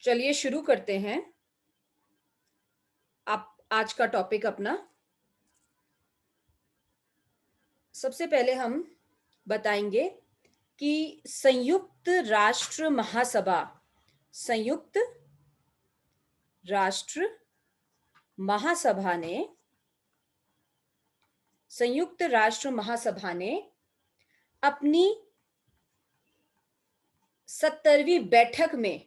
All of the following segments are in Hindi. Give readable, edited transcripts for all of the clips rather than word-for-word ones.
चलिए शुरू करते हैं। आप आज का टॉपिक अपना। सबसे पहले हम बताएंगे कि संयुक्त राष्ट्र महासभा ने अपनी 70वीं बैठक में,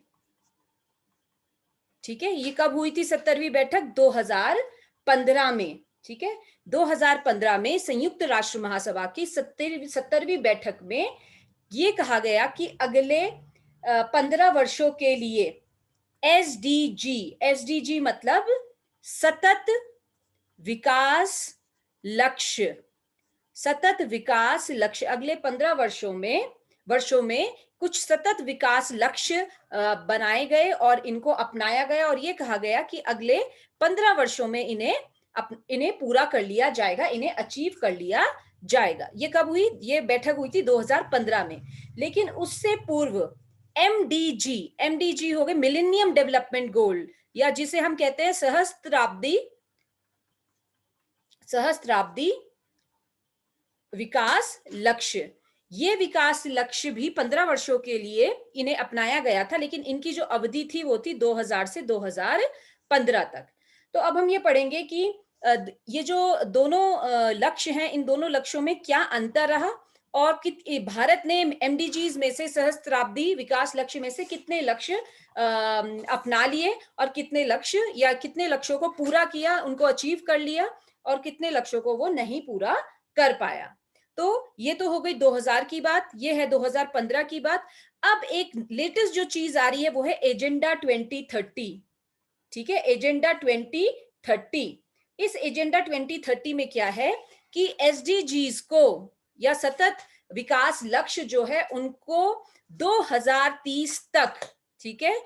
ठीक है, ये कब हुई थी 70वीं बैठक? 2015 में, ठीक है। 2015 में संयुक्त राष्ट्र महासभा की 70वीं बैठक में ये कहा गया कि अगले 15 वर्षों के लिए एसडीजी मतलब सतत विकास लक्ष्य, अगले 15 वर्षों में कुछ सतत विकास लक्ष्य बनाए गए और इनको अपनाया गया और ये कहा गया कि अगले 15 वर्षों में इन्हें पूरा कर लिया जाएगा, इन्हें अचीव कर लिया जाएगा। ये कब हुई? ये बैठक हुई थी 2015 में। लेकिन उससे पूर्व एमडीजी हो गए मिलेनियम डेवलपमेंट गोल, या जिसे हम कहते हैं सहस्त्राब्दी विकास लक्ष्य। ये विकास लक्ष्य भी 15 वर्षों के लिए इन्हें अपनाया गया था, लेकिन इनकी जो अवधि थी वो थी 2000 से 2015 तक। तो अब हम ये पढ़ेंगे कि ये जो दोनों लक्ष्य हैं, इन दोनों लक्ष्यों में क्या अंतर रहा और भारत ने एमडीजीज में से, सहस्त्राब्दी विकास लक्ष्य में से कितने लक्ष्य अपना लिए और कितने लक्ष्यों को पूरा किया, उनको अचीव कर लिया, और कितने लक्ष्यों को वो नहीं पूरा कर पाया। तो ये तो हो गई 2000 की बात, ये है 2015 की बात। अब एक लेटेस्ट जो चीज आ रही है वो है एजेंडा 2030, ठीक है, एजेंडा 2030। इस एजेंडा 2030 में क्या है कि एसडीजीज को, या सतत विकास लक्ष्य जो है, उनको 2030 तक, ठीक है,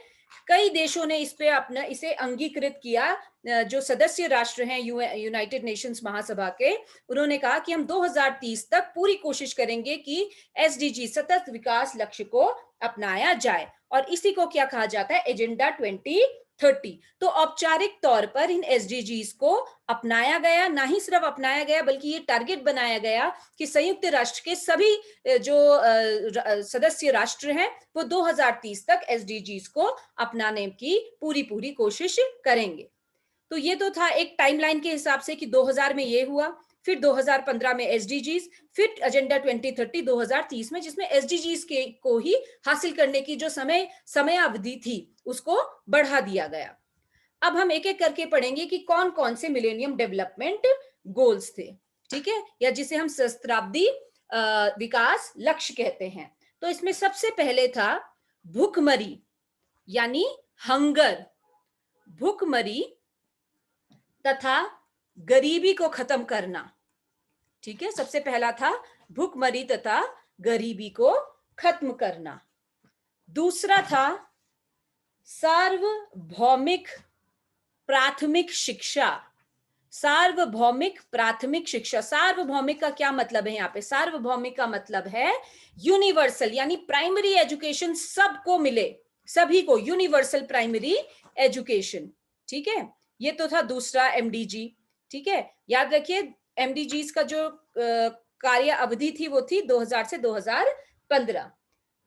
कई देशों ने इसे अंगीकृत किया। जो सदस्य राष्ट्र हैं यूनाइटेड नेशंस महासभा के, उन्होंने कहा कि हम 2030 तक पूरी कोशिश करेंगे कि एसडीजी सतत विकास लक्ष्य को अपनाया जाए, और इसी को क्या कहा जाता है? एजेंडा 2030। तो औपचारिक तौर पर इन एसडीजीज को अपनाया गया, ना ही सिर्फ अपनाया गया बल्कि ये टारगेट बनाया गया कि संयुक्त राष्ट्र के सभी जो सदस्य राष्ट्र हैं वो 2030 तक एसडीजीज को अपनाने की पूरी कोशिश करेंगे। तो ये तो था एक टाइमलाइन के हिसाब से कि 2000 में ये हुआ, फिर 2015 में एसडीजीज, फिर एजेंडा 2030 2030 में, जिसमें एसडीजीज को ही हासिल करने की जो समय अवधि थी उसको बढ़ा दिया गया। अब हम एक एक करके पढ़ेंगे कि कौन कौन से मिलेनियम डेवलपमेंट गोल्स थे, ठीक है, या जिसे हम सहस्त्राब्दी विकास लक्ष्य कहते हैं। तो इसमें सबसे पहले था भूखमरी, यानी हंगर, भूखमरी तथा गरीबी को खत्म करना, ठीक है। सबसे पहला था भूखमरी तथा गरीबी को खत्म करना। दूसरा था सार्वभौमिक प्राथमिक शिक्षा। सार्वभौमिक का क्या मतलब है? यहाँ पे सार्वभौमिक का मतलब है यूनिवर्सल, यानी प्राइमरी एजुकेशन सबको मिले, सभी को यूनिवर्सल प्राइमरी एजुकेशन, ठीक है। ये तो था दूसरा एमडीजी, ठीक है। याद रखिए एमडीजीज का जो कार्य अवधि थी वो थी 2000 से 2015।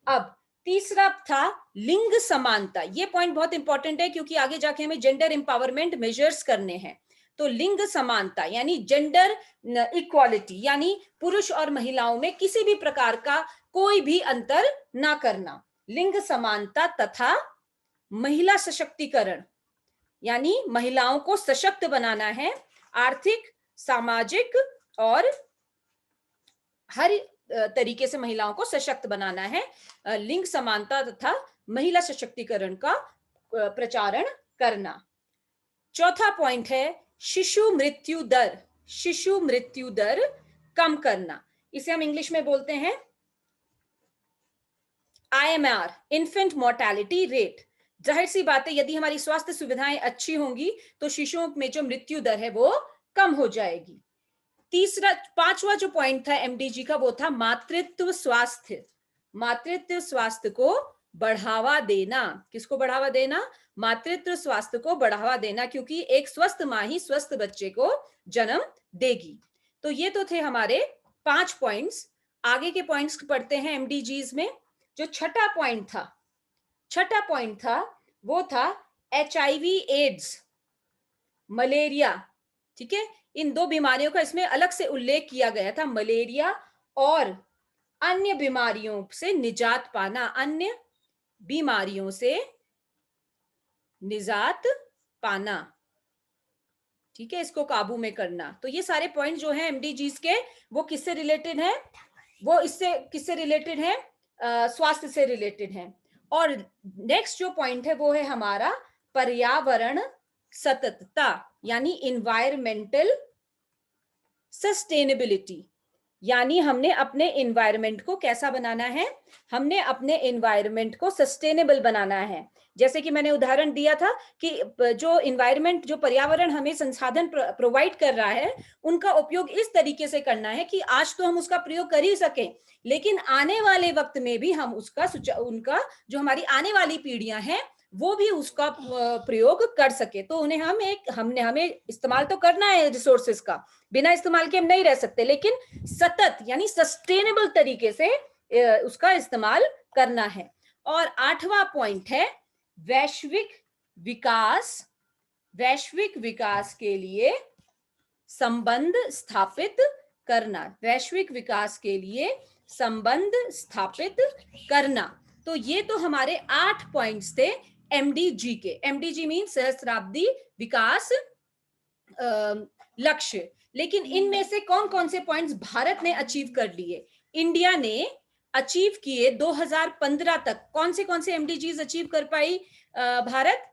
अब तीसरा था लिंग समानता। ये पॉइंट बहुत इंपॉर्टेंट है क्योंकि आगे जाके हमें जेंडर एम्पावरमेंट मेजर्स करने हैं। तो लिंग समानता यानी जेंडर इक्वालिटी, यानी पुरुष और महिलाओं में किसी भी प्रकार का कोई भी अंतर ना करना। लिंग समानता तथा महिला सशक्तिकरण, यानी महिलाओं को सशक्त बनाना है, आर्थिक, सामाजिक और हर तरीके से महिलाओं को सशक्त बनाना है। लिंग समानता तथा महिला सशक्तिकरण का प्रचारण करना। चौथा पॉइंट है शिशु मृत्यु दर कम करना। इसे हम इंग्लिश में बोलते हैं IMR, इन्फेंट मोर्टेलिटी रेट। जाहिर सी बात है यदि हमारी स्वास्थ्य सुविधाएं अच्छी होंगी तो शिशुओं में जो मृत्यु दर है वो कम हो जाएगी। पांचवा जो पॉइंट था एमडीजी का वो था मातृत्व स्वास्थ्य को बढ़ावा देना। किसको बढ़ावा देना? मातृत्व स्वास्थ्य को बढ़ावा देना, क्योंकि एक स्वस्थ माँ ही स्वस्थ बच्चे को जन्म देगी। तो ये तो थे हमारे 5 पॉइंट्स। आगे के पॉइंट्स पढ़ते हैं एमडीजीज में। जो छठा पॉइंट था वो था एचआईवी एड्स, मलेरिया। ठीक है, इन दो बीमारियों का इसमें अलग से उल्लेख किया गया था, मलेरिया और अन्य बीमारियों से निजात पाना, अन्य बीमारियों से निजात पाना। ठीक है, इसको काबू में करना। तो ये सारे पॉइंट जो हैं एमडीजीज के, वो किससे रिलेटेड है? वो इससे किससे रिलेटेड है? स्वास्थ्य से रिलेटेड है। और नेक्स्ट जो पॉइंट है वो है हमारा पर्यावरण सततता, यानी इन्वायरमेंटल सस्टेनेबिलिटी। यानी हमने अपने एनवायरनमेंट को कैसा बनाना है? हमने अपने एनवायरनमेंट को सस्टेनेबल बनाना है। जैसे कि मैंने उदाहरण दिया था कि जो एनवायरनमेंट, जो पर्यावरण हमें संसाधन प्रोवाइड कर रहा है, उनका उपयोग इस तरीके से करना है कि आज तो हम उसका प्रयोग कर ही सकें, लेकिन आने वाले वक्त में भी हम उनका जो हमारी आने वाली पीढ़ियां हैं वो भी उसका प्रयोग कर सके। तो उन्हें हमें इस्तेमाल तो करना है रिसोर्सेज का, बिना इस्तेमाल के हम नहीं रह सकते, लेकिन सतत यानी सस्टेनेबल तरीके से उसका इस्तेमाल करना है। और 8वां पॉइंट है वैश्विक विकास के लिए संबंध स्थापित करना। वैश्विक विकास के लिए संबंध स्थापित करना। तो ये तो हमारे 8 पॉइंट्स थे एमडीजी के। एमडीजी मीन सहस्त्राब्दी विकास लक्ष्य। लेकिन इनमें से कौन कौन से पॉइंट्स भारत ने अचीव कर लिए? इंडिया ने अचीव किए 2015 तक। कौन से एमडीजीज अचीव कर पाई भारत?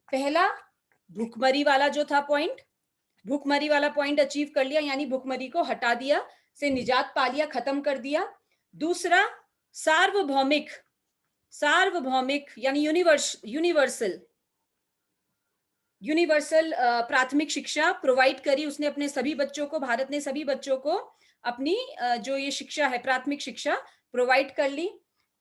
पहला, भूखमरी वाला जो था पॉइंट, भूखमरी वाला पॉइंट अचीव कर लिया, यानी भूखमरी को हटा दिया, से निजात पा लिया, खत्म कर दिया। दूसरा, सार्वभौमिक यानी यूनिवर्सल प्राथमिक शिक्षा प्रोवाइड करी उसने अपने सभी बच्चों को। भारत ने सभी बच्चों को अपनी जो ये शिक्षा है, प्राथमिक शिक्षा प्रोवाइड कर ली।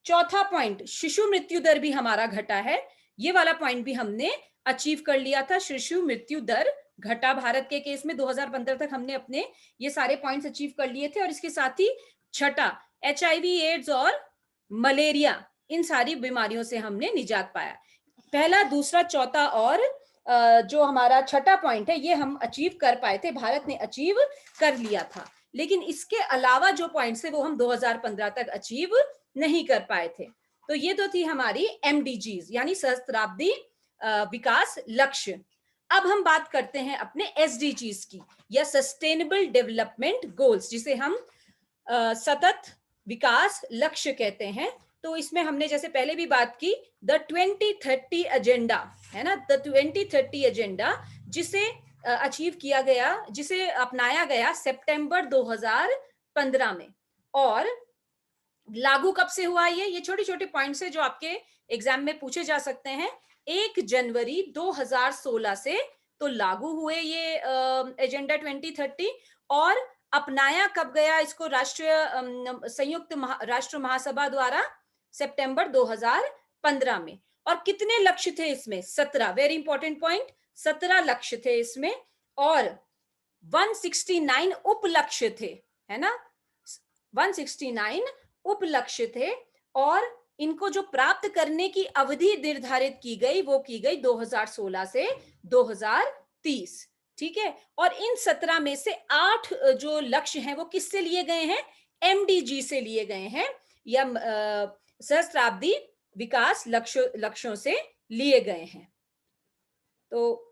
चौथा पॉइंट, शिशु मृत्यु दर भी हमारा घटा है। ये वाला पॉइंट भी हमने अचीव कर लिया था। शिशु मृत्यु दर घटा भारत के केस में। 2015 तक हमने अपने ये सारे पॉइंट्स अचीव कर लिए थे। और इसके साथ ही छठा, एचआईवी एड्स और मलेरिया, इन सारी बीमारियों से हमने निजात पाया। पहला, दूसरा, चौथा और जो हमारा छठा पॉइंट है, ये हम अचीव कर पाए थे, भारत ने अचीव कर लिया था। लेकिन इसके अलावा जो पॉइंट्स है वो हम 2015 तक अचीव नहीं कर पाए थे। तो ये तो थी हमारी एमडीजीज यानी सहस्त्राब्दी विकास लक्ष्य। अब हम बात करते हैं अपने एसडीजीज की, या सस्टेनेबल डेवलपमेंट गोल्स, जिसे हम सतत विकास लक्ष्य कहते हैं। तो इसमें हमने जैसे पहले भी बात की, द 2030 एजेंडा है ना, द 2030 एजेंडा, जिसे अचीव किया गया, जिसे अपनाया गया सितंबर 2015 में। और लागू कब से हुआ? ये छोटे छोटे पॉइंट्स है जो आपके एग्जाम में पूछे जा सकते हैं। 1 जनवरी 2016 से तो लागू हुए ये एजेंडा 2030। और अपनाया कब गया इसको राष्ट्रीय संयुक्त राष्ट्र महासभा द्वारा? सितंबर 2015 में। और कितने लक्ष्य थे इसमें? 17। वेरी इंपॉर्टेंट पॉइंट, 17 लक्ष्य थे इसमें, और 169 उपलक्ष्य थे, है ना, 169 उपलक्ष्य थे। और इनको जो प्राप्त करने की अवधि निर्धारित की गई वो की गई 2016 से 2030। ठीक है, और इन 17 में से 8 जो लक्ष्य हैं वो किससे लिए गए हैं? एमडीजी से लिए गए हैं, या सहस्त्राब्दी विकास लक्ष्यों से लिए गए हैं। तो